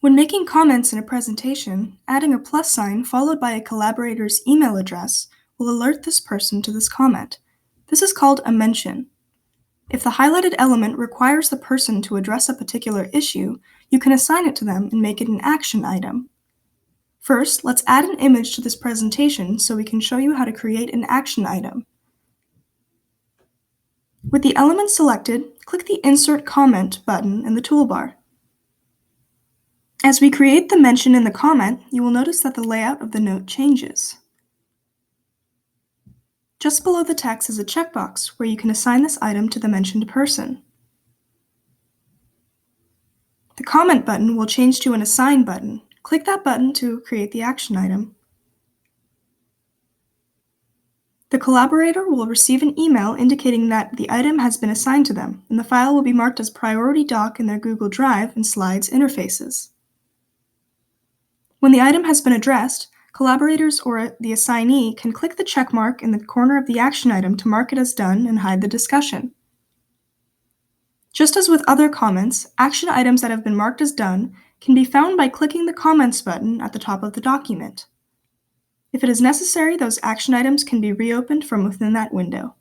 When making comments in a presentation, adding a plus sign followed by a collaborator's email address will alert this person to this comment. This is called a mention. If the highlighted element requires the person to address a particular issue, you can assign it to them and make it an action item. First, let's add an image to this presentation so we can show you how to create an action item. With the element selected, click the Insert Comment button in the toolbar. As we create the mention in the comment, you will notice that the layout of the note changes. Just below the text is a checkbox where you can assign this item to the mentioned person. The comment button will change to an Assign button. Click that button to create the action item. The collaborator will receive an email indicating that the item has been assigned to them, and the file will be marked as Priority Doc in their Google Drive and Slides interfaces. When the item has been addressed, collaborators or the assignee can click the check mark in the corner of the action item to mark it as done and hide the discussion. Just as with other comments, action items that have been marked as done can be found by clicking the Comments button at the top of the document. If it is necessary, those action items can be reopened from within that window.